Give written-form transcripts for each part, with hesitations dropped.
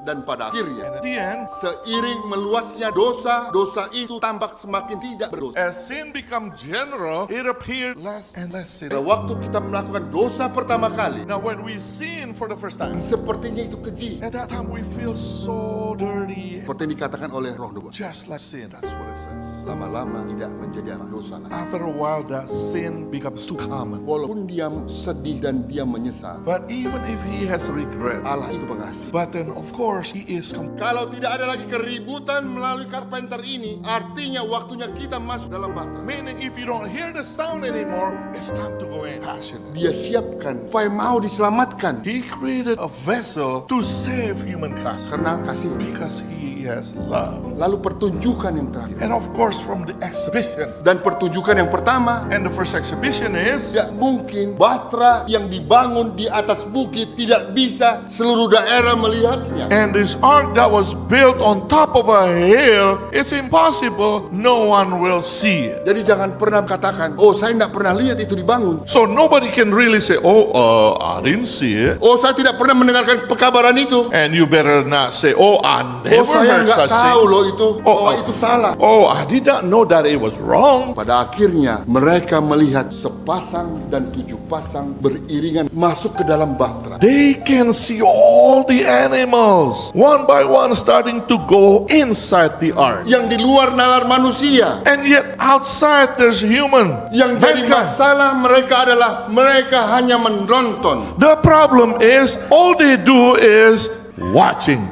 Dan pada akhirnya, And at the end, seiring meluasnya dosa, dosa itu tampak semakin tidak berdosa. as sin become general, it appeared less and less sin. Pada waktu kita melakukan dosa pertama kali, Now when we sin for the first time, sepertinya itu keji. at that time we feel so dirty. Seperti yang dikatakan oleh Roh Nubuat. Just like sin, that's what it says. Lama-lama tidak menjadi anak dosa lagi. After a while, that sin becomes too common. Walaupun dia sedih dan dia menyesal, But even if he has regret, Allah itu pengasih. but then of course he is Kalau tidak ada lagi keributan melalui carpenter ini, artinya waktunya kita masuk dalam batra. meaning if you don't hear the sound anymore, it's time to go in. Passionate. Dia siapkan supaya mau diselamatkan. He created a vessel to save humankind Karena kasih. because he has love. Lalu pertunjukan yang terakhir. And of course from the exhibition, Dan pertunjukan yang pertama, and the first exhibition is tidak mungkin batra yang dibangun di atas bukit tidak bisa seluruh daerah melihatnya. and this ark that was built on top of a hill, it's impossible, no one will see it. Jadi jangan pernah katakan, oh saya tidak pernah lihat itu dibangun. So nobody can really say, I didn't see it. Oh saya tidak pernah mendengarkan pekabaran itu. And you better not say, I Oh never saya heard nggak such tahu thing. loh itu. Oh, Oh itu salah. I did not know that it was wrong. Pada akhirnya mereka melihat sepasang dan 7 pasang beriringan masuk ke dalam bahtera. They can see all the animals, one by one, starting to go inside the ark. Yang di luar nalar manusia. And yet outside there's human. Yang jadi mankind. masalah mereka adalah mereka hanya menonton. The problem is, all they do is watching.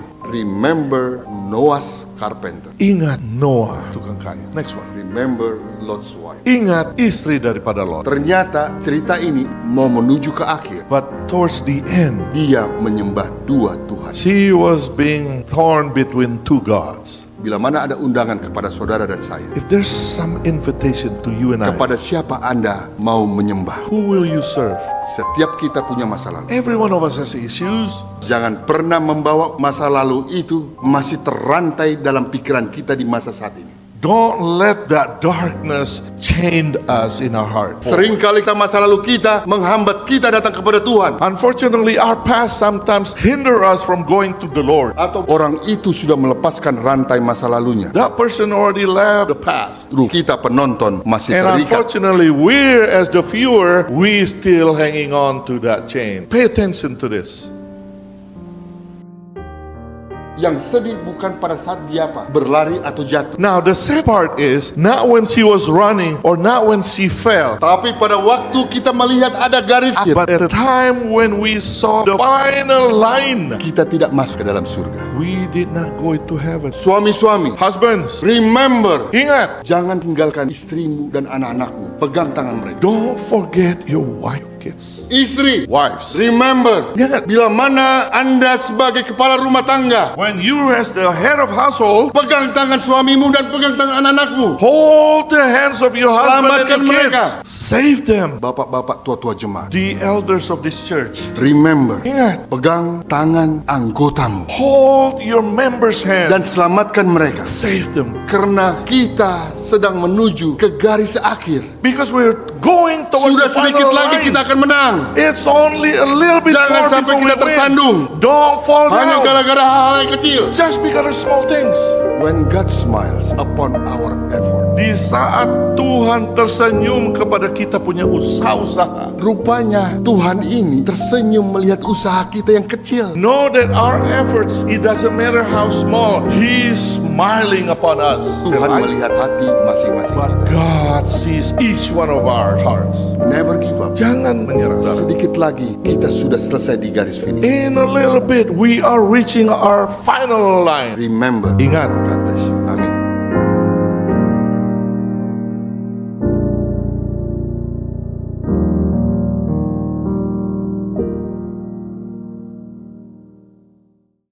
Remember Noah's carpenter. Ingat Noah, tukang kayu. Next one. Remember Lot's wife. Ingat istri daripada Lot. Ternyata cerita ini mau menuju ke akhir. But towards the end, Dia menyembah 2 Tuhan. she was being torn between two gods. Bila mana ada undangan kepada saudara dan saya, If there's some invitation to you and I, kepada siapa Anda mau menyembah? who will you serve? Setiap kita punya masa lalu. Every one of us has issues. Jangan pernah membawa masa lalu itu masih terrantai dalam pikiran kita di masa saat ini. Don't let that darkness chain us in our heart. Seringkali masa lalu kita menghambat kita datang kepada Tuhan. Unfortunately, our past sometimes hinder us from going to the Lord. Atau orang itu sudah melepaskan rantai masa lalunya. That person already left the past. Kita penonton masih And terikat. unfortunately, we're as the viewer, we still hanging on to that chain. Pay attention to this. Yang sedih bukan pada saat dia berlari atau jatuh. Now, the sad part is not when she was running or not when she fell, Tapi pada waktu kita melihat ada garis akhir, but at the time when we saw the final line, kita tidak masuk ke dalam surga. we did not go into heaven. Suami-suami, Husbands, remember, ingat, jangan tinggalkan istrimu dan anak-anakmu. Pegang tangan mereka. don't forget your wife, kids, Istri, wives. remember, Ingat. bila mana Anda sebagai kepala rumah tangga, When you as the head of household, pegang tangan suamimu dan pegang tangan anak-anakmu. hold the hands of your husband Selamatkan and your kids. mereka. Save them. Bapak-bapak tua-tua jemaat, The elders of this church, remember, ingat, pegang tangan anggotamu hold your members' hands. dan selamatkan mereka. Save them. Karena kita sedang menuju ke garis akhir. Because we're going towards Sudah the sedikit final lagi line. kita akan menang. It's only a little bit Jangan more sampai before kita we win. tersandung. Don't fall Hanya down. gara-gara hal yang kecil. Just because of small things. When God smiles upon our effort, Di saat Tuhan tersenyum kepada kita punya usaha-usaha, rupanya Tuhan ini tersenyum melihat usaha kita yang kecil. know that our efforts, it doesn't matter how small, He's smiling upon us. Tuhan melihat hati masing-masing But kita. God sees each one of our hearts. Never give up. Jangan menyerah. Sedikit lagi kita sudah selesai di garis finish. In a little bit, we are reaching our final line. Remember, Ingat, God bless you.